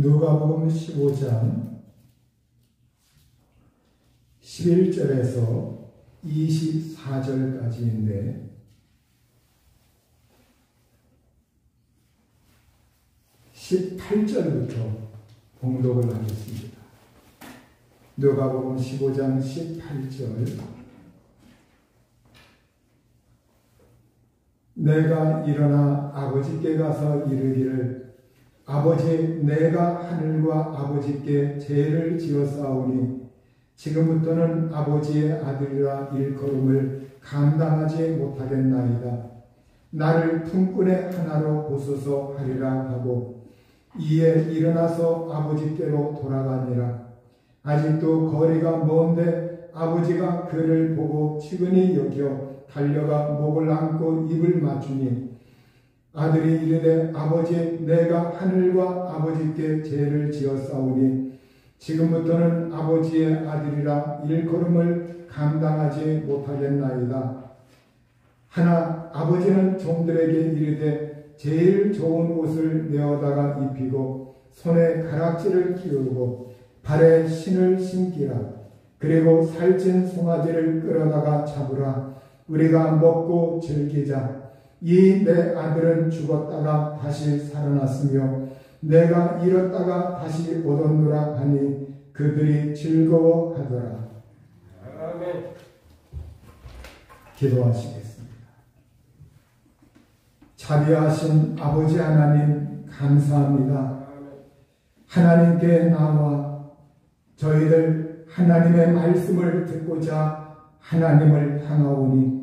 누가복음 15장 11절에서 24절까지인데 (18절부터) 봉독을 하겠습니다. 누가복음 15장 18절. 내가 일어나 아버지께 가서 이르기를 아버지, 내가 하늘과 아버지께 죄를 지었사오니 지금부터는 아버지의 아들이라 일컬음을 감당하지 못하겠나이다. 나를 품꾼의 하나로 보소서 하리라 하고 이에 일어나서 아버지께로 돌아가니라. 아직도 거리가 먼데 아버지가 그를 보고 측은히 여겨 달려가 목을 안고 입을 맞추니 아들이 이르되 아버지, 내가 하늘과 아버지께 죄를 지었사오니 지금부터는 아버지의 아들이라 일컬음을 감당하지 못하겠나이다. 하나 아버지는 종들에게 이르되 제일 좋은 옷을 내어다가 입히고 손에 가락지를 끼우고 발에 신을 신기라. 그리고 살찐 송아지를 끌어다가 잡으라. 우리가 먹고 즐기자. 이 내 아들은 죽었다가 다시 살아났으며 내가 잃었다가 다시 얻었노라 하니 그들이 즐거워하더라. 아멘. 기도하시겠습니다. 자비하신 아버지 하나님 감사합니다. 하나님께 나와 저희들 하나님의 말씀을 듣고자 하나님을 향하오니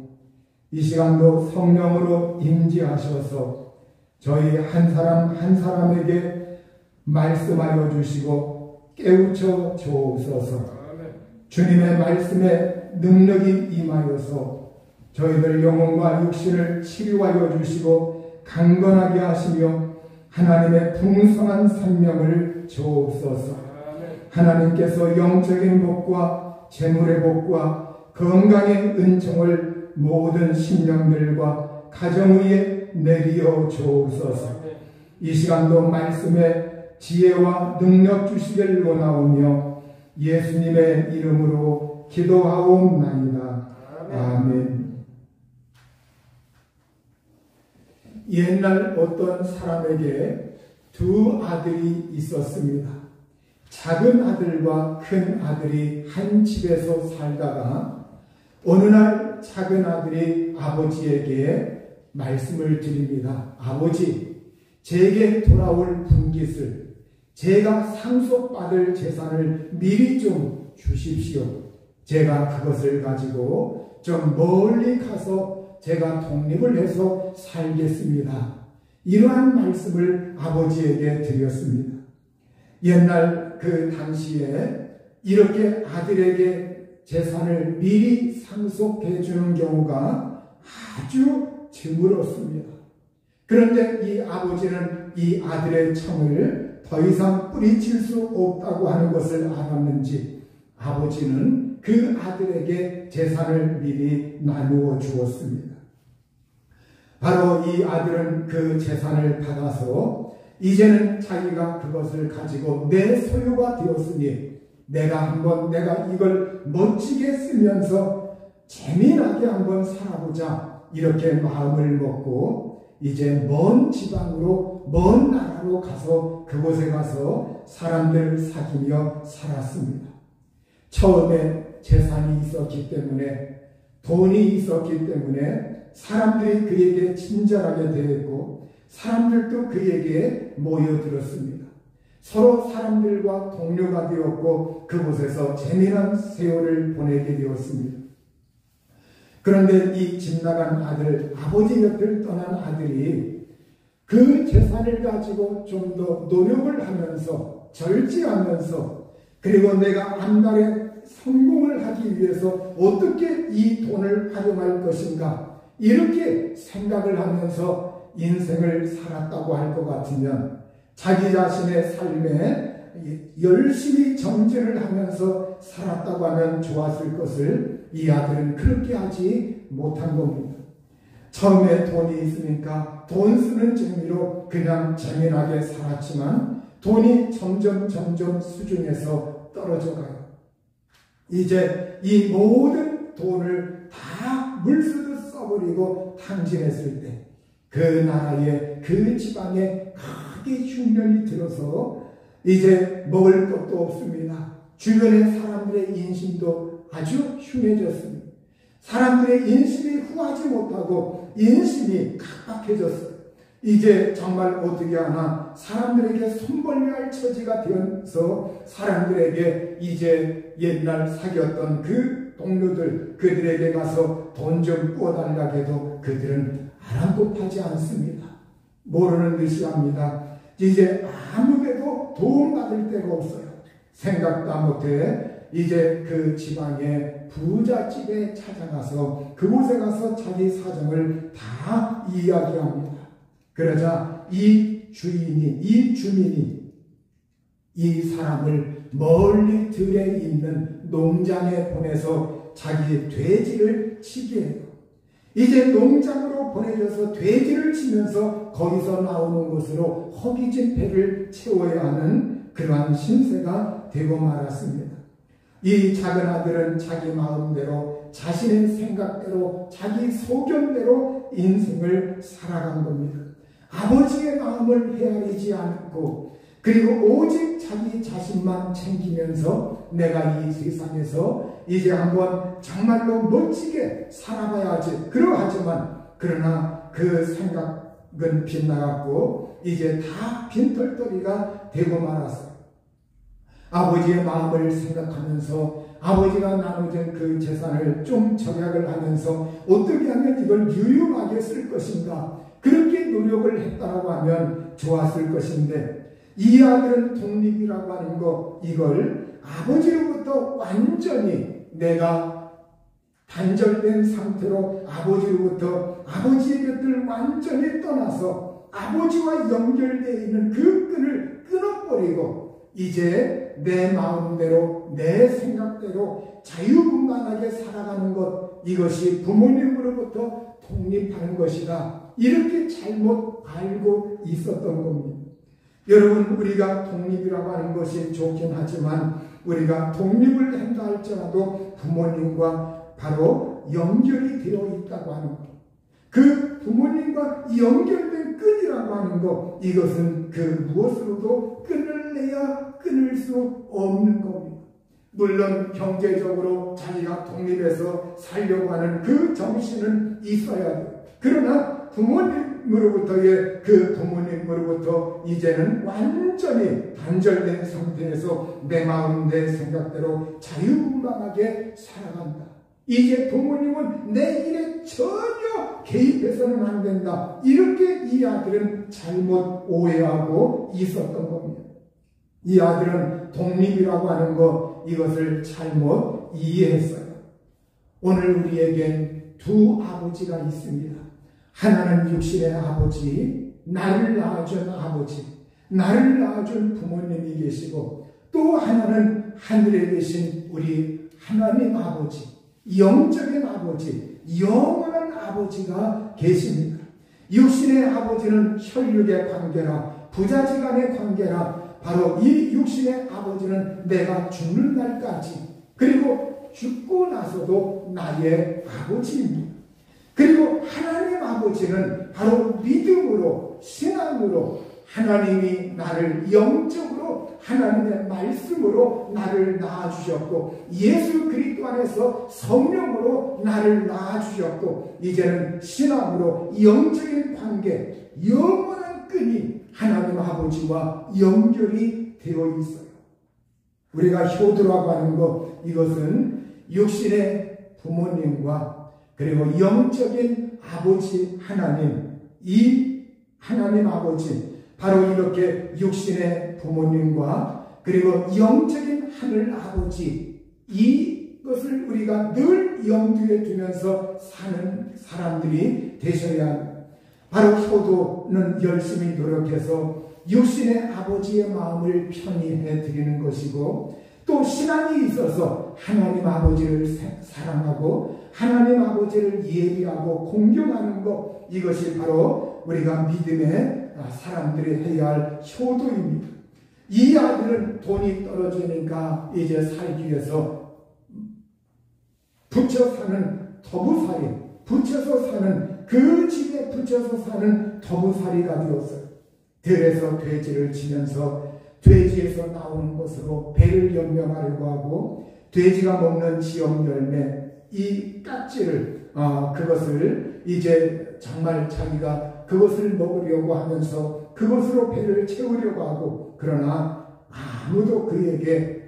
이 시간도 성령으로 임재하셔서 저희 한 사람 한 사람에게 말씀하여 주시고 깨우쳐 주옵소서. 주님의 말씀에 능력이 임하여서 저희들 영혼과 육신을 치료하여 주시고 강건하게 하시며 하나님의 풍성한 생명을 주옵소서. 하나님께서 영적인 복과 재물의 복과 건강의 은총을 모든 심령들과 가정 위에 내리어 주옵소서. 이 시간도 말씀에 지혜와 능력 주시길 원하오며 예수님의 이름으로 기도하옵나이다. 아멘. 옛날 어떤 사람에게 두 아들이 있었습니다. 작은 아들과 큰 아들이 한 집에서 살다가 어느 날 작은 아들이 아버지에게 말씀을 드립니다. 아버지, 제게 돌아올 분깃을, 제가 상속받을 재산을 미리 좀 주십시오. 제가 그것을 가지고 좀 멀리 가서 제가 독립을 해서 살겠습니다. 이러한 말씀을 아버지에게 드렸습니다. 옛날 그 당시에 이렇게 아들에게 재산을 미리 상속해 주는 경우가 아주 드물었습니다. 그런데 이 아버지는 이 아들의 청을 더 이상 뿌리칠 수 없다고 하는 것을 알았는지 아버지는 그 아들에게 재산을 미리 나누어 주었습니다. 바로 이 아들은 그 재산을 받아서 이제는 자기가 그것을 가지고 내 소유가 되었으니 내가 이걸 멋지게 쓰면서 재미나게 한번 살아보자 이렇게 마음을 먹고 이제 먼 지방으로 먼 나라로 가서 그곳에 가서 사람들 사귀며 살았습니다. 처음에 재산이 있었기 때문에 돈이 있었기 때문에 사람들이 그에게 친절하게 대했고 사람들도 그에게 모여들었습니다. 서로 사람들과 동료가 되었고 그곳에서 재미난 세월을 보내게 되었습니다. 그런데 이 집 나간 아들, 아버지 곁을 떠난 아들이 그 재산을 가지고 좀 더 노력을 하면서 절제하면서 그리고 내가 한 달에 성공을 하기 위해서 어떻게 이 돈을 활용할 것인가 이렇게 생각을 하면서 인생을 살았다고 할 것 같으면 자기 자신의 삶에 열심히 정진을 하면서 살았다고 하면 좋았을 것을 이 아들은 그렇게 하지 못한 겁니다. 처음에 돈이 있으니까 돈 쓰는 재미로 그냥 재미나게 살았지만 돈이 점점 수중에서 떨어져 가요. 이제 이 모든 돈을 다 물쓰듯 써버리고 탕진했을 때 그 나라에 그 지방에 크게 흉년이 들어서 이제 먹을 것도 없습니다. 주변의 사람들의 인심도 아주 흉해졌습니다. 사람들의 인심이 후하지 못하고 인심이 각박해졌어요. 이제 정말 어떻게 하나 사람들에게 손벌려야 할 처지가 되어서 사람들에게 이제 옛날 사귀었던 그 동료들 그들에게 가서 돈 좀 꾸어달라고 해도 그들은 아랑곳하지 않습니다. 모르는 듯이 합니다. 이제 아무데도 도움받을 데가 없어요. 생각도 못해 이제 그 지방의 부잣집에 찾아가서 그곳에 가서 자기 사정을 다 이야기합니다. 그러자 이 주민이 이 사람을 멀리 들에 있는 농장에 보내서 자기 돼지를 치게 해요. 이제 농장으로 보내져서 돼지를 치면서 거기서 나오는 것으로 허기진 배를 채워야 하는 그러한 신세가 되고 말았습니다. 이 작은 아들은 자기 마음대로 자신의 생각대로 자기 소견대로 인생을 살아간 겁니다. 아버지의 마음을 헤아리지 않고 그리고 오직 자기 자신만 챙기면서 내가 이 세상에서 이제 한번 정말로 멋지게 살아봐야지 그러하지만 그러나 그 생각은 빗나갔고 이제 다 빈털터리가 되고 말았어요. 아버지의 마음을 생각하면서 아버지가 나눠준 그 재산을 좀 절약을 하면서 어떻게 하면 이걸 유용하게 쓸 것인가 그렇게 노력을 했다고 하면 좋았을 것인데 이 아들은 독립이라고 하는 거 이걸 아버지로부터 완전히 내가 단절된 상태로 아버지로부터 아버지의 곁을 완전히 떠나서 아버지와 연결되어 있는 그 끈을 끊어버리고 이제 내 마음대로 내 생각대로 자유분방하게 살아가는 것 이것이 부모님으로부터 독립하는 것이다. 이렇게 잘못 알고 있었던 겁니다. 여러분 우리가 독립이라고 하는 것이 좋긴 하지만 우리가 독립을 한다 할지라도 부모님과 바로 연결이 되어 있다고 하는 것. 그 부모님과 연결된 끈이라고 하는 것 이것은 그 무엇으로도 끈을 내야 끊을 수 없는 겁니다. 물론 경제적으로 자기가 독립해서 살려고 하는 그 정신은 있어야 돼요. 그러나 부모님으로부터의 그 부모님으로부터 이제는 완전히 단절된 상태에서 내 마음 내 생각대로 자유분방하게 살아간다. 이제 부모님은 내 일에 전혀 개입해서는 안 된다. 이렇게 이 아들은 잘못 오해하고 있었던 겁니다. 이 아들은 독립이라고 하는 것 이것을 잘못 이해했어요. 오늘 우리에겐 두 아버지가 있습니다. 하나는 육신의 아버지, 나를 낳아준 아버지, 나를 낳아준 부모님이 계시고 또 하나는 하늘에 계신 우리 하나님 아버지, 영적인 아버지, 영원한 아버지가 계십니다. 육신의 아버지는 혈육의 관계라 부자지간의 관계라 바로 이 육신의 아버지는 내가 죽는 날까지 그리고 죽고 나서도 나의 아버지입니다. 그리고 하나님 아버지는 바로 믿음으로 신앙으로 하나님이 나를 영적으로 하나님의 말씀으로 나를 낳아주셨고 예수 그리스도 안에서 성령으로 나를 낳아주셨고 이제는 신앙으로 영적인 관계 영원한 끈이 하나님 아버지와 연결이 되어 있어요. 우리가 효도라고 하는 것 이것은 육신의 부모님과 그리고 영적인 아버지 하나님 이 하나님 아버지 바로 이렇게 육신의 부모님과 그리고 영적인 하늘 아버지 이것을 우리가 늘 염두에 두면서 사는 사람들이 되셔야 합니다. 바로 효도는 열심히 노력해서 육신의 아버지의 마음을 편히해 드리는 것이고 또 신앙이 있어서 하나님 아버지를 사랑하고 하나님 아버지를 예비하고 공경하는 것 이것이 바로 우리가 믿음의 사람들이 해야 할 효도입니다. 이 아들은 돈이 떨어지니까 이제 살기 위해서 붙여 사는 터부살이, 붙여서 사는 그 집에 붙여서 사는 터부살이가 되었어요. 들에서 돼지를 치면서 돼지에서 나오는 것으로 배를 연명하려고 하고, 돼지가 먹는 지역 열매, 이 깍지를 그것을 이제 정말 자기가 그것을 먹으려고 하면서 그것으로 배를 채우려고 하고, 그러나 아무도 그에게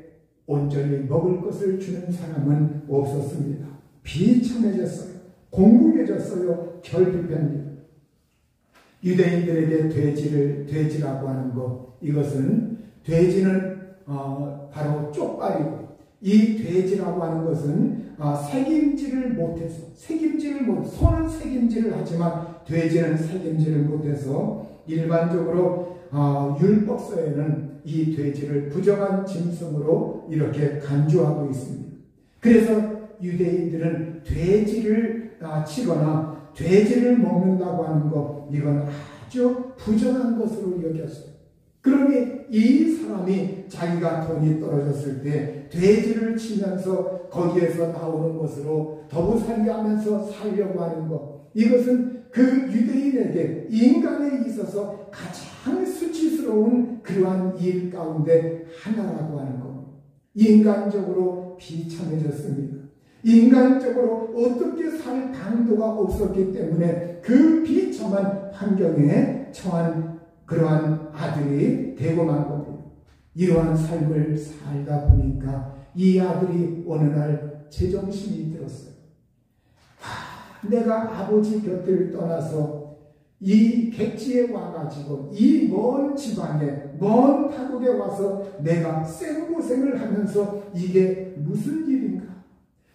온전히 먹을 것을 주는 사람은 없었습니다. 비참해졌어요. 공공해졌어요. 결핍합니다. 유대인들에게 돼지라고 하는 것, 이것은 돼지는 바로 쪽발이고, 이 돼지라고 하는 것은 색임질을 못해서, 손은 색임질을 하지만 돼지는 색임질을 못해서 일반적으로 율법서에는 이 돼지를 부정한 짐승으로 이렇게 간주하고 있습니다. 그래서 유대인들은 돼지를 치거나 돼지를 먹는다고 하는 것, 이건 아주 부정한 것으로 여겼어요. 그러니 이 사람이 자기가 돈이 떨어졌을 때 돼지를 치면서 거기에서 나오는 것으로 더부살이하면서 살려고 하는 것, 이것은 그 유대인에게, 인간에 있어서 가장 수치스러운 그러한 일 가운데 하나라고 하는 것. 인간적으로 비참해졌습니다. 인간적으로 어떻게 살 방도가 없었기 때문에 그 비참한 환경에 처한 그러한 아들이 되고 만 겁니다. 이러한 삶을 살다 보니까 이 아들이 어느 날 제정신이 들었어요. 내가 아버지 곁을 떠나서 이 객지에 와가지고 이 먼 지방에, 먼 타국에 와서 내가 생고생을 하면서 이게 무슨 일인가?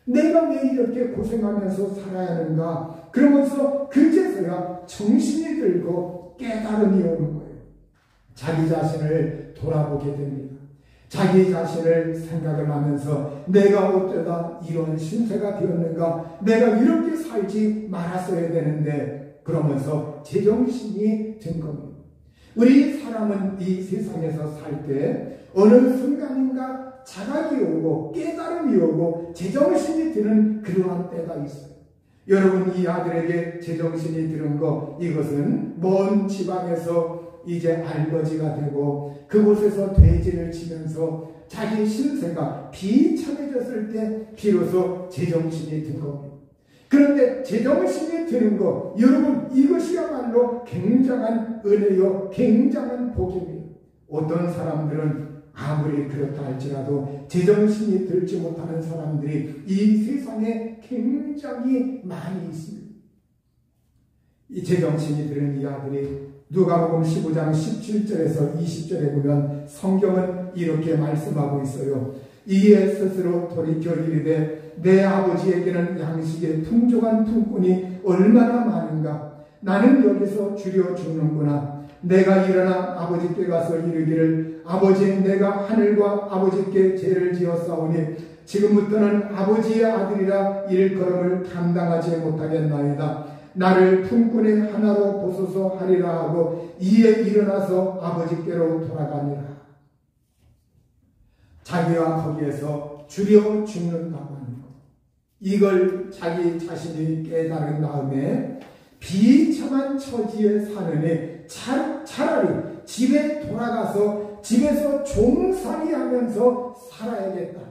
내가 왜 이렇게 고생하면서 살아야 하는가? 그러면서 그제서야 정신이 들고 깨달음이 오는 거예요. 자기 자신을 돌아보게 됩니다. 자기 자신을 생각을 하면서 내가 어쩌다 이런 신세가 되었는가? 내가 이렇게 살지 말았어야 되는데, 그러면서 제정신이 든 겁니다. 우리 사람은 이 세상에서 살 때 어느 순간인가 자각이 오고 깨달음이 오고 제정신이 드는 그러한 때가 있어요. 여러분, 이 아들에게 제정신이 드는 것, 이것은 먼 지방에서 이제 알거지가 되고 그곳에서 돼지를 치면서 자기 신세가 비참해졌을 때 비로소 제정신이 든 겁니다. 그런데 제정신이 드는 것, 여러분, 이것이야말로 굉장한 은혜요, 굉장한 복입니다. 어떤 사람들은 아무리 그렇다 할지라도 제정신이 들지 못하는 사람들이 이 세상에 굉장히 많이 있습니다. 이 제정신이 드는 이 아들이 누가복음 15장 17절에서 20절에 보면 성경은 이렇게 말씀하고 있어요. 이에 스스로 돌이켜 이르되 내 아버지에게는 양식의 풍족한 품꾼이 얼마나 많은가? 나는 여기서 줄여 죽는구나. 내가 일어나 아버지께 가서 이르기를 아버지, 내가 하늘과 아버지께 죄를 지었사오니 지금부터는 아버지의 아들이라 일걸음을 감당하지 못하겠나이다. 나를 품꾼의 하나로 보소서 하리라 하고 이에 일어나서 아버지께로 돌아가니라. 자기와 거기에서 줄여 죽는다고 하는 것, 이걸 자기 자신이 깨달은 다음에 비참한 처지에 사느니 차라리 집에 돌아가서 집에서 종살이 하면서 살아야겠다.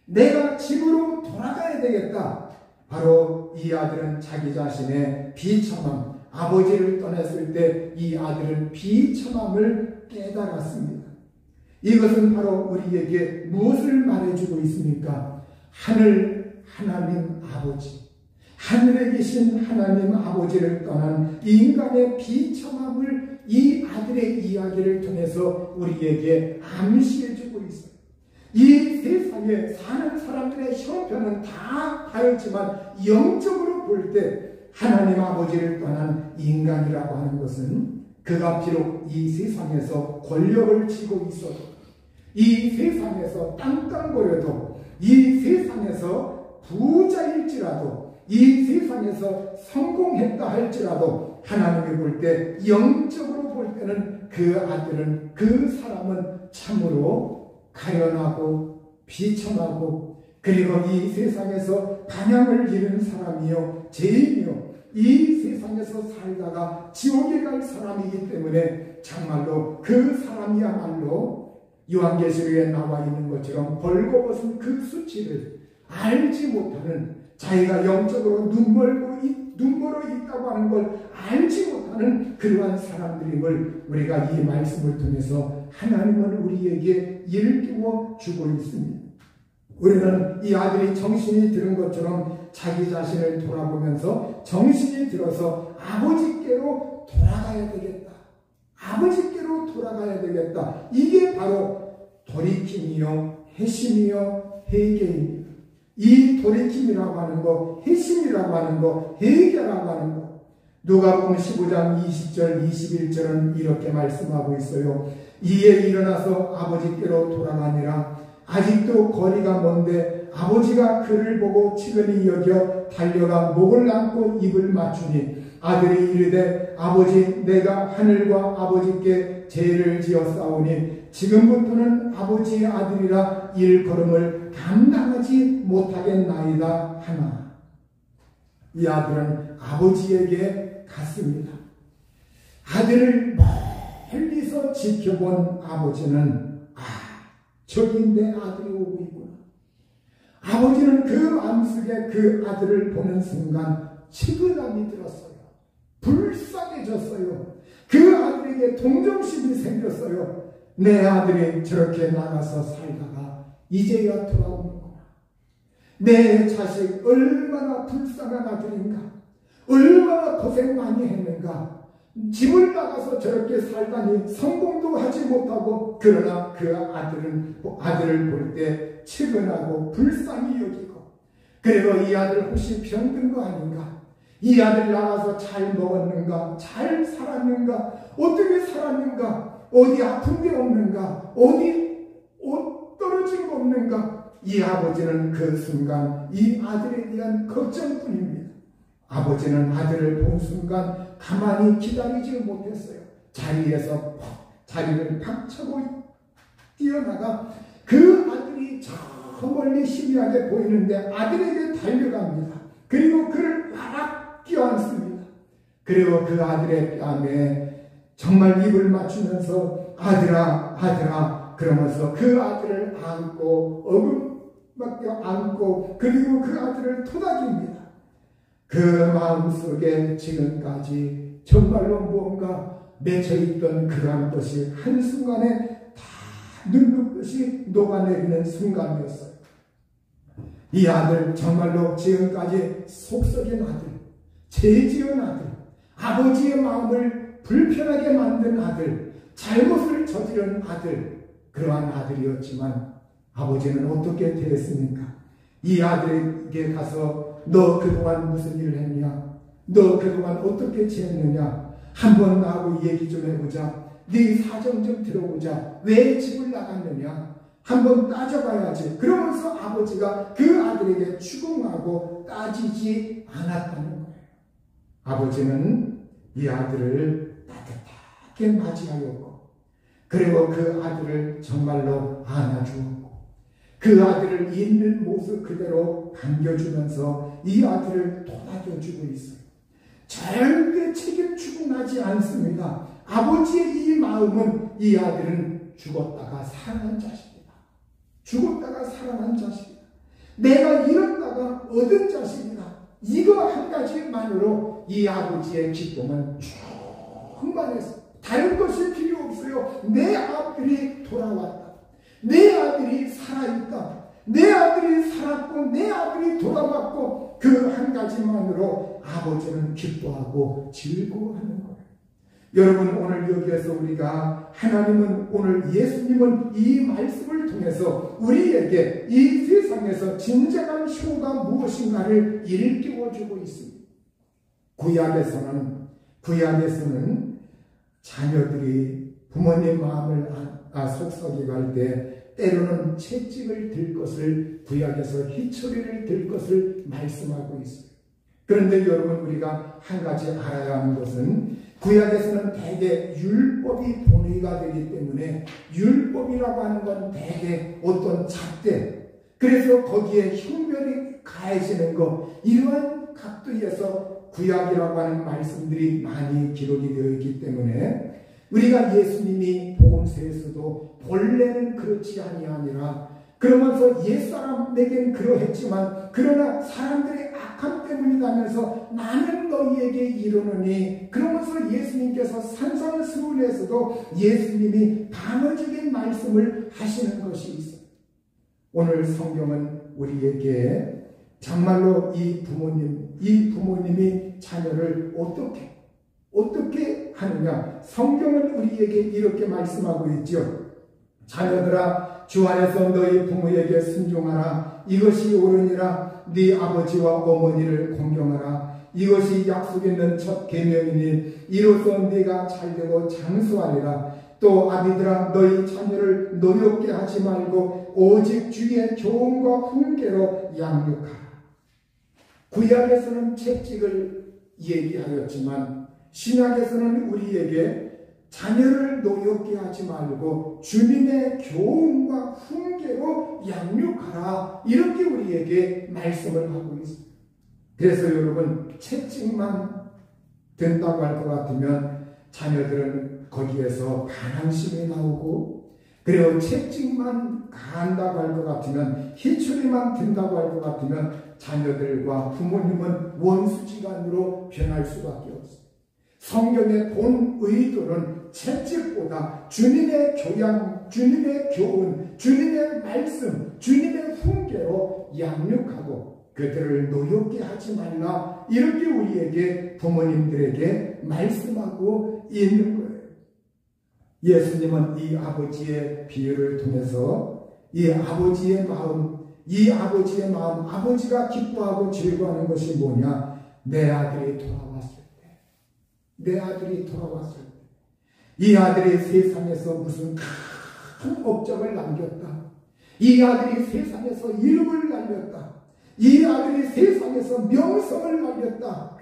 내가 집으로 돌아가야 되겠다. 바로 이 아들은 자기 자신의 비참함, 아버지를 떠났을 때 이 아들은 비참함을 깨달았습니다. 이것은 바로 우리에게 무엇을 말해주고 있습니까? 하나님 아버지, 하늘에 계신 하나님 아버지를 떠난 인간의 비참함을 이 아들의 이야기를 통해서 우리에게 암시해주고 있어요. 이 세상에 사는 사람들의 형편은 다 다르지만 영적으로 볼 때 하나님 아버지를 떠난 인간이라고 하는 것은 그가 비록 이 세상에서 권력을 쥐고 있어도, 이 세상에서 땅땅거려도, 이 세상에서 부자일지라도, 이 세상에서 성공했다 할지라도 하나님이 볼 때, 영적으로 볼 때는 그 아들은, 그 사람은 참으로 가련하고 비천하고, 그리고 이 세상에서 반향을 잃은 사람이요 죄인이요 이 세상에서 살다가 지옥에 갈 사람이기 때문에 정말로 그 사람이야말로 요한계시록에 나와 있는 것처럼 벌거벗은 그 수치를 알지 못하는, 자기가 영적으로 눈멀어 있다고 하는 걸 알지 못하는 그러한 사람들임을 우리가 이 말씀을 통해서 하나님은 우리에게 일깨워 주고 있습니다. 우리는 이 아들이 정신이 들은 것처럼 자기 자신을 돌아보면서 정신이 들어서 아버지께로 돌아가야 되겠다. 아버지께로 돌아가야 되겠다. 이게 바로 돌이킴이요 회심이요 회개입니다. 이 돌이킴이라고 하는 거, 회심이라고 하는 거, 회개라고 하는 거, 누가복음 15장 20절 21절은 이렇게 말씀하고 있어요. 이에 일어나서 아버지께로 돌아가니라. 아직도 거리가 먼데 아버지가 그를 보고 치근히 여겨 달려가 목을 안고 입을 맞추니 아들이 이르되 아버지, 내가 하늘과 아버지께 죄를 지었사오니 지금부터는 아버지의 아들이라 일걸음을 감당하지 못하겠나이다 하나. 이 아들은 아버지에게 갔습니다. 아들을 멀리서 지켜본 아버지는 저기 내 아들이 오고 있구나. 아버지는 그 마음속에 그 아들을 보는 순간 치근함이 들었어요. 불쌍해졌어요. 그 아들에게 동정심이 생겼어요. 내 아들이 저렇게 나가서 살다가 이제야 돌아오는구나. 내 자식 얼마나 불쌍한 아들인가. 얼마나 고생 많이 했는가. 집을 나가서 저렇게 살다니 성공도 하지 못하고, 그러나 그 아들을 볼 때 측은하고 불쌍히 여기고, 그리고 이 아들 혹시 병든 거 아닌가? 이 아들 나가서 잘 먹었는가? 잘 살았는가? 어떻게 살았는가? 어디 아픈 데 없는가? 어디 옷 떨어진 거 없는가? 이 아버지는 그 순간 이 아들에 대한 걱정뿐입니다. 아버지는 아들을 본 순간 가만히 기다리지 못했어요. 자리를 팍 차고 뛰어나가 그 아들이 저 멀리 희미하게 보이는데 아들에게 달려갑니다. 그리고 그를 와락 껴안습니다. 그리고 그 아들의 뺨에 정말 입을 맞추면서 아들아 아들아 그러면서 그 아들을 안고 어금맞게 안고, 그리고 그 아들을 토닥입니다. 그 마음속에 지금까지 정말로 무언가 맺혀있던 그러한 것이 한순간에 다 눈눕듯이 녹아내리는 순간이었어요. 이 아들, 정말로 지금까지 속썩인 아들, 죄지은 아들, 아버지의 마음을 불편하게 만든 아들, 잘못을 저지른 아들, 그러한 아들이었지만 아버지는 어떻게 대했습니까? 이 아들에게 가서 너 그동안 무슨 일을 했냐? 너 그동안 어떻게 지냈느냐? 한번 나하고 얘기 좀 해보자. 네 사정 좀 들어보자. 왜 집을 나갔느냐? 한번 따져봐야지. 그러면서 아버지가 그 아들에게 추궁하고 따지지 않았다는 거예요. 아버지는 이 아들을 따뜻하게 맞이하였고, 그리고 그 아들을 정말로 안아주었고, 그 아들을 있는 모습 그대로 반겨주면서 이 아들을 도와줘주고 있어요. 절대 책임 추궁하지 않습니다. 아버지의 이 마음은 이 아들은 죽었다가 살아난 자식이다. 죽었다가 살아난 자식이다. 내가 잃었다가 얻은 자식이다. 이거 한 가지만으로 이 아버지의 기쁨은 충만해서 다른 것이 필요 없어요. 내 아들이 돌아왔다. 내 아들이 살아있다. 내 아들이 살았고 내 아들이 돌아왔고, 그 한 가지만으로 아버지는 기뻐하고 즐거워하는 거예요. 여러분, 오늘 여기에서 우리가 하나님은, 오늘 예수님은 이 말씀을 통해서 우리에게 이 세상에서 진정한 효가 무엇인가를 일깨워주고 있습니다. 구약에서는 자녀들이 부모님 마음을 속썩이 갈 때 때로는 채찍을 들 것을, 구약에서 희초리를 들 것을 말씀하고 있어요. 그런데 여러분, 우리가 한 가지 알아야 하는 것은 구약에서는 대개 율법이 본의가 되기 때문에 율법이라고 하는 건 대개 어떤 잣대, 그래서 거기에 형벌이 가해지는 것, 이러한 각도에서 구약이라고 하는 말씀들이 많이 기록이 되어 있기 때문에 우리가 예수님이 복음서에서도 본래는 그렇지 아니하니라, 그러면서 옛사람에게는 그러했지만 그러나 사람들의 악함 때문이라면서 나는 너희에게 이르노니, 그러면서 예수님께서 산상수훈에서도 예수님이 반어적인 말씀을 하시는 것이 있어요. 오늘 성경은 우리에게 정말로 이 부모님이 자녀를 어떻게 하느냐, 성경은 우리에게 이렇게 말씀하고 있죠. 자녀들아, 주 안에서 너희 부모에게 순종하라. 이것이 옳으니라. 네 아버지와 어머니를 공경하라. 이것이 약속 있는 첫 계명이니 이로써 네가 잘되고 장수하리라. 또 아비들아, 너희 자녀를 노엽게 하지 말고 오직 주의 교훈과 훈계로 양육하라. 구약에서는 채찍을 얘기하였지만 신약에서는 우리에게 자녀를 노엽게 하지 말고 주님의 교훈과 훈계로 양육하라, 이렇게 우리에게 말씀을 하고 있습니다. 그래서 여러분, 채찍만 된다고 할 것 같으면 자녀들은 거기에서 반항심이 나오고, 그리고 채찍만 가한다고 할 것 같으면, 희추리만 된다고 할 것 같으면 자녀들과 부모님은 원수지간으로 변할 수밖에 없습니다. 성경의 본 의도는 채찍보다 주님의 교양, 주님의 교훈, 주님의 말씀, 주님의 훈계로 양육하고 그들을 노엽게 하지 말라, 이렇게 우리에게 부모님들에게 말씀하고 있는 거예요. 예수님은 이 아버지의 비유를 통해서 이 아버지의 마음, 아버지가 기뻐하고 즐거워하는 것이 뭐냐? 내 아들이 돌아왔을 때, 이 아들이 세상에서 무슨 큰 업적을 남겼다, 이 아들이 세상에서 이름을 날렸다, 이 아들이 세상에서 명성을 날렸다,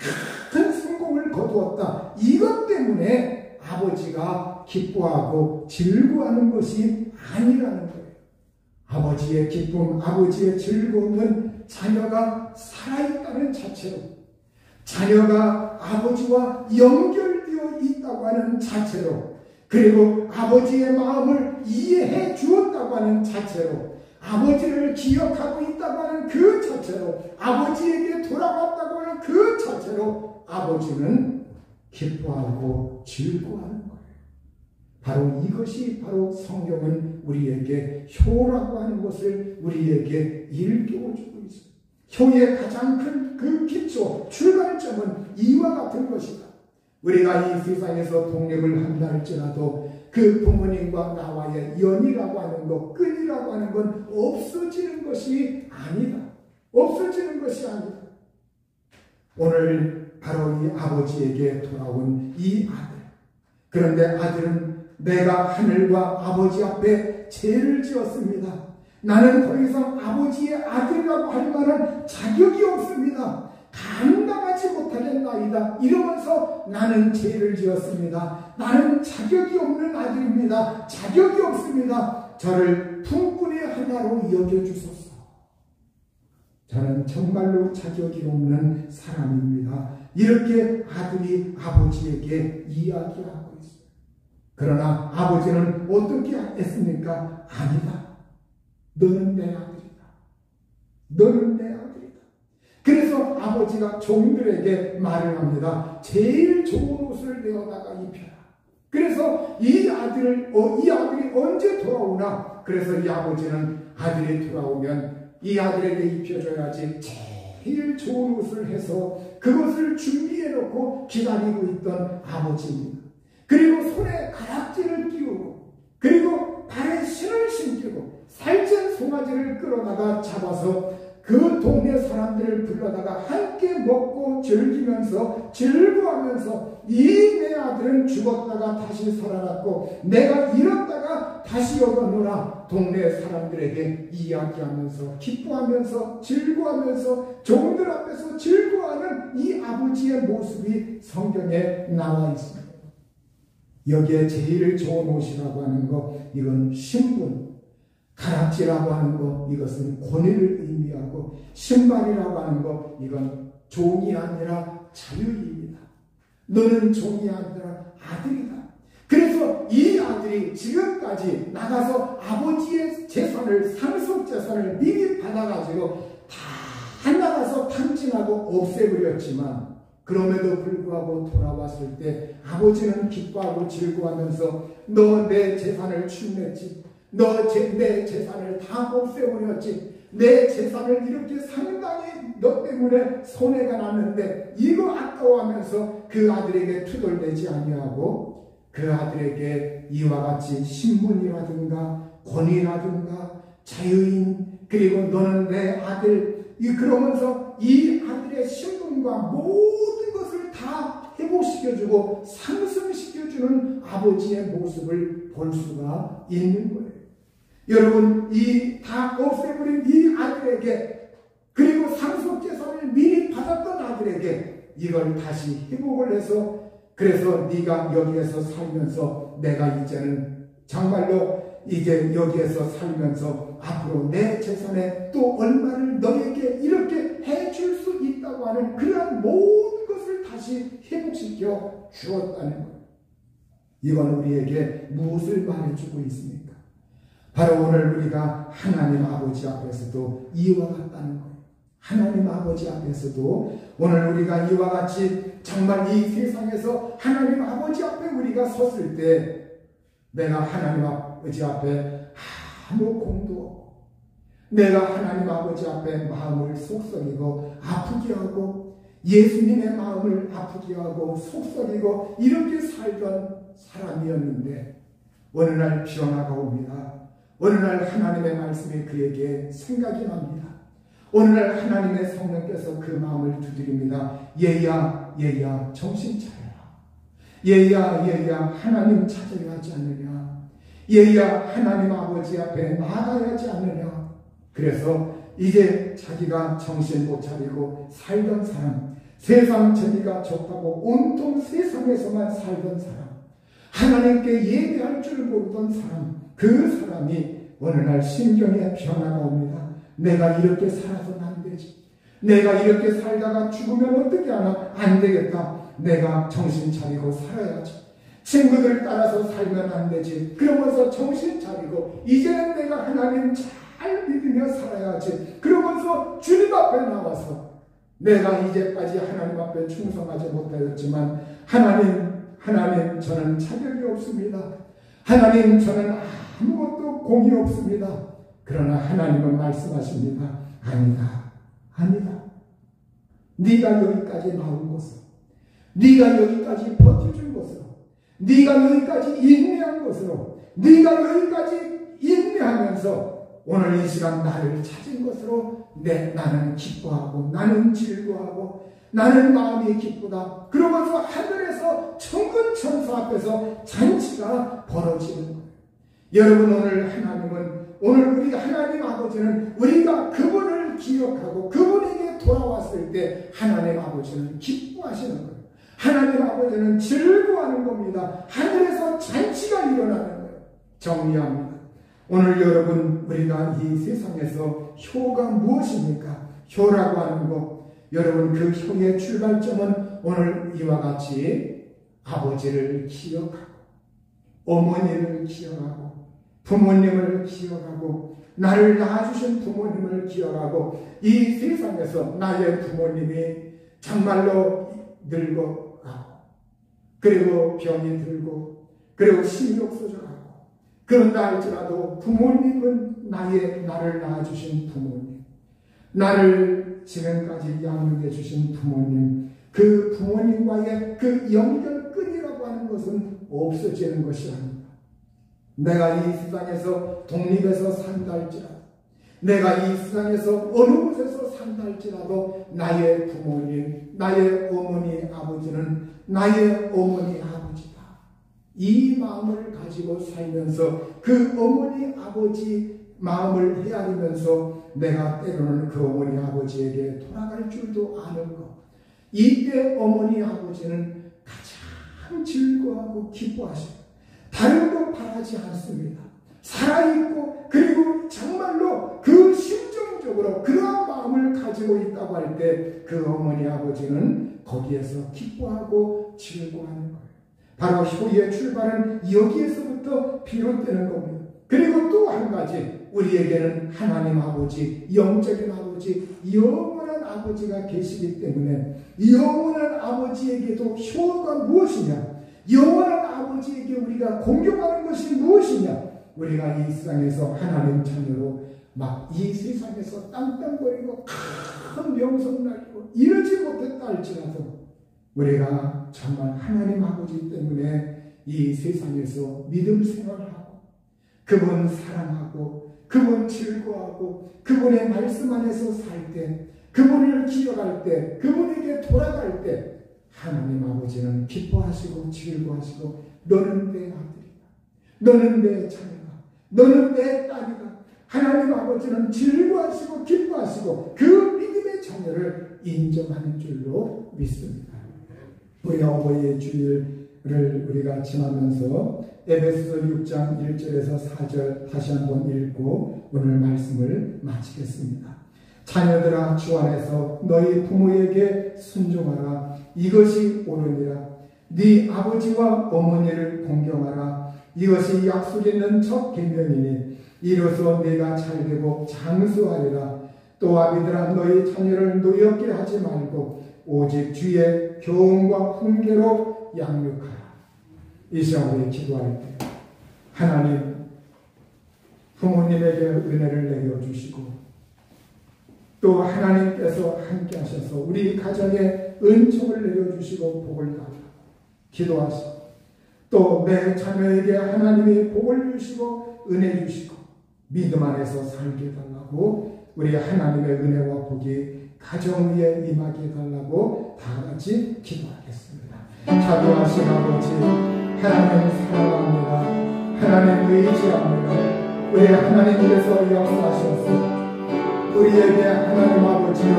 큰 성공을 거두었다, 이것 때문에 아버지가 기뻐하고 즐거워하는 것이 아니라는 거예요. 아버지의 기쁨, 아버지의 즐거움은 자녀가 살아있다는 자체로, 자녀가 아버지와 연결되어 있다고 하는 자체로, 그리고 아버지의 마음을 이해해 주었다고 하는 자체로, 아버지를 기억하고 있다고 하는 그 자체로, 아버지에게 돌아갔다고 하는 그 자체로 아버지는 기뻐하고 즐거워하는 거예요. 바로 이것이 바로 성경은 우리에게 효라고 하는 것을 우리에게 일깨워주고 있습니다. 효의 가장 큰 그 기초, 출발점은 이와 같은 것이다. 우리가 이 세상에서 독립을 한다 할지라도 그 부모님과 나와의 연이라고 하는 것, 끈이라고 하는 건 없어지는 것이 아니다. 오늘 바로 이 아버지에게 돌아온 이 아들. 그런데 아들은 내가 하늘과 아버지 앞에 죄를 지었습니다. 나는 더 이상 아버지의 아들이라고 할 만한 자격이 없습니다. 감당하지 못하겠나이다. 이러면서 나는 죄를 지었습니다. 나는 자격이 없는 아들입니다. 자격이 없습니다. 저를 품꾼의 하나로 여겨주소서. 저는 정말로 자격이 없는 사람입니다. 이렇게 아들이 아버지에게 이야기하고 있어요. 그러나 아버지는 어떻게 했습니까? 아니다. 너는 내 아들이다. 그래서 아버지가 종들에게 말을 합니다. 제일 좋은 옷을 내어다가 입혀라. 그래서 이 아들이 언제 돌아오나? 그래서 이 아버지는 아들이 돌아오면 이 아들에게 입혀줘야지 제일 좋은 옷을 해서 그것을 준비해 놓고 기다리고 있던 아버지입니다. 그리고 손에 가락지를 끼우고, 그리고 발에 신을 신기고, 살찐 송아지를 끌어다가 잡아서 그 동네 사람들을 불러다가 함께 먹고 즐기면서 즐거워하면서 이 내 아들은 죽었다가 다시 살아났고 내가 잃었다가 다시 얻었노라 동네 사람들에게 이야기하면서 기뻐하면서 즐거워하면서 종들 앞에서 즐거워하는 이 아버지의 모습이 성경에 나와 있습니다. 여기에 제일 좋은 옷이라고 하는 거 이건 신분, 가락지라고 하는 거 이것은 권위를 의미하고 신발이라고 하는 거 이건 종이 아니라 자유입니다. 너는 종이 아니라 아들이다. 그래서 이 아들이 지금까지 나가서 아버지의 재산을 상속 재산을 미리 받아가지고 다 나가서 탕진하고 없애버렸지만 그럼에도 불구하고 돌아왔을 때 아버지는 기뻐하고 즐거워하면서 너 내 재산을 침냈지. 너 내 재산을 다 없애버렸지. 내 재산을 이렇게 상당히 너 때문에 손해가 났는데 이거 아까워하면서 그 아들에게 투덜대지 아니하고 그 아들에게 이와 같이 신분이라든가 권위라든가 자유인 그리고 너는 내 아들 그러면서 이 아들의 신분과 모든 것을 다 회복시켜주고 상승시켜주는 아버지의 모습을 볼 수가 있는 거예요. 여러분 이 다 없애버린 이 아들에게 그리고 상속재산을 미리 받았던 아들에게 이걸 다시 회복을 해서 그래서 네가 여기에서 살면서 내가 이제는 정말로 이제 여기에서 살면서 앞으로 내 재산에 또 얼마를 너에게 이렇게 해줄 수 있다고 하는 그러한 모든 것을 다시 회복시켜 주었다는 거예요. 이건 우리에게 무엇을 말해주고 있습니까? 바로 오늘 우리가 하나님 아버지 앞에서도 이와 같다는 거예요. 하나님 아버지 앞에서도 오늘 우리가 이와 같이 정말 이 세상에서 하나님 아버지 앞에 우리가 섰을 때 내가 하나님 아버지 앞에 아무 공도 없고 내가 하나님 아버지 앞에 마음을 속썩이고 아프게 하고 예수님의 마음을 아프게 하고 속썩이고 이렇게 살던 사람이었는데 어느 날 변화가 옵니다. 어느 날 하나님의 말씀이 그에게 생각이 납니다. 어느 날 하나님의 성령께서 그 마음을 두드립니다. 얘야 얘야 정신 차려라. 얘야 얘야 하나님 찾아야 하지 않느냐. 얘야 하나님 아버지 앞에 나가야지 않느냐. 그래서 이제 자기가 정신 못 차리고 살던 사람, 세상 재미가 좋다고 온통 세상에서만 살던 사람, 하나님께 예배할 줄 모르던 사람, 그 사람이 어느 날 심경에 변화가 옵니다. 내가 이렇게 살아서는 안 되지. 내가 이렇게 살다가 죽으면 어떻게 하나? 안 되겠다. 내가 정신 차리고 살아야지. 친구들 따라서 살면 안 되지. 그러면서 정신 차리고 이제는 내가 하나님 잘 믿으며 살아야지. 그러면서 주님 앞에 나와서 내가 이제까지 하나님 앞에 충성하지 못하였지만 하나님 저는 자격이 없습니다. 하나님 저는 아무것도 공이 없습니다. 그러나 하나님은 말씀하십니다. 아니다. 네가 여기까지 나온 것으로, 네가 여기까지 버텨준 것으로, 네가 여기까지 인내한 것으로, 네가 여기까지 인내하면서 오늘 이 시간 나를 찾은 것으로 나는 기뻐하고 나는 즐거워하고 나는 마음이 기쁘다. 그러면서 하늘에서 천군 천사 앞에서 잔치가 벌어지는 거예요. 여러분 오늘 우리 하나님 아버지는 우리가 그분을 기억하고 그분에게 돌아왔을 때 하나님 아버지는 기뻐하시는 거예요. 하나님 아버지는 즐거워하는 겁니다. 하늘에서 잔치가 일어나는 거예요. 정리합니다. 오늘 여러분 우리가 이 세상에서 효가 무엇입니까? 효라고 하는 것 여러분 그 효의 출발점은 오늘 이와 같이 아버지를 기억하고 어머니를 기억하고 부모님을 기억하고 나를 낳아주신 부모님을 기억하고 이 세상에서 나의 부모님이 정말로 늙어가고 그리고 병이 들고 그리고 심력소적하고 그런다 할지라도 부모님은 나를 낳아주신 부모님 나를 지금까지 양육해 주신 부모님 그 부모님과의 그 연결끈이라고 하는 것은 없어지는 것이 아닙니다. 내가 이 세상에서 독립해서 산다 할지라도 내가 이 세상에서 어느 곳에서 산다 할지라도 나의 부모님, 나의 어머니 아버지는 나의 어머니 아버지다. 이 마음을 가지고 살면서 그 어머니 아버지 마음을 헤아리면서 내가 때로는 그 어머니 아버지에게 돌아갈 줄도 아는 것. 이때 어머니 아버지는 가장 즐거워하고 기뻐하시고 다른 거 바라지 않습니다. 살아있고 그리고 정말로 그 심정적으로 그러한 마음을 가지고 있다고 할 때 그 어머니 아버지는 거기에서 기뻐하고 즐거워하는 거예요. 바로 효의 출발은 여기에서부터 비롯되는 겁니다. 그리고 또 한 가지, 우리에게는 하나님 아버지, 영적인 아버지, 영원한 아버지가 계시기 때문에 영원한 아버지에게도 효가 무엇이냐, 영원한 아버지에게 우리가 공경하는 것이 무엇이냐, 우리가 이 세상에서 하나님 자녀로 막 이 세상에서 땅땅거리고 큰 명성 날리고 이러지 못했다 할지라도 우리가 정말 하나님 아버지 때문에 이 세상에서 믿음 생활하고 그분 사랑하고 그분 즐거워하고 그분의 말씀 안에서 살 때, 그분을 기억할 때, 그분에게 돌아갈 때 하나님 아버지는 기뻐하시고 즐거워하시고 너는 내 아들이다, 너는 내 자녀다, 너는 내 딸이다. 하나님 아버지는 즐거워하시고 기뻐하시고 그 믿음의 자녀를 인정하는 줄로 믿습니다. 우리 어버이의 주일을 우리가 지나면서 에베소서 6장 1절에서 4절 다시 한번 읽고 오늘 말씀을 마치겠습니다. 자녀들아, 주 안에서 너희 부모에게 순종하라. 이것이 옳으니라. 네 아버지와 어머니를 공경하라. 이것이 약속 있는 첫 계명이니 이로써 네가 잘되고 장수하리라. 또 아비들아, 너희 자녀를 노엽게 하지 말고 오직 주의 교훈과 훈계로 양육하라. 이 시간 우리 기도할 때 하나님 부모님에게 은혜를 내려주시고 또 하나님께서 함께 하셔서 우리 가정에 은총을 내려주시고 복을 달라 기도하시고 또 내 자녀에게 하나님이 복을 주시고 은혜 주시고 믿음 안에서 살게 달라고 우리 하나님의 은혜와 복이 가정 위에 임하게 해달라고 다 같이 기도하겠습니다. 자비하신 아버지, 하나님 사랑합니다. 하나님 의지합니다. 우리 하나님께서 역사하셔서 우리에게 하나님 아버지로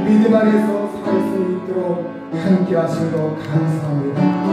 믿음 안에서 살 수 있도록 함께 하신 것 감사합니다.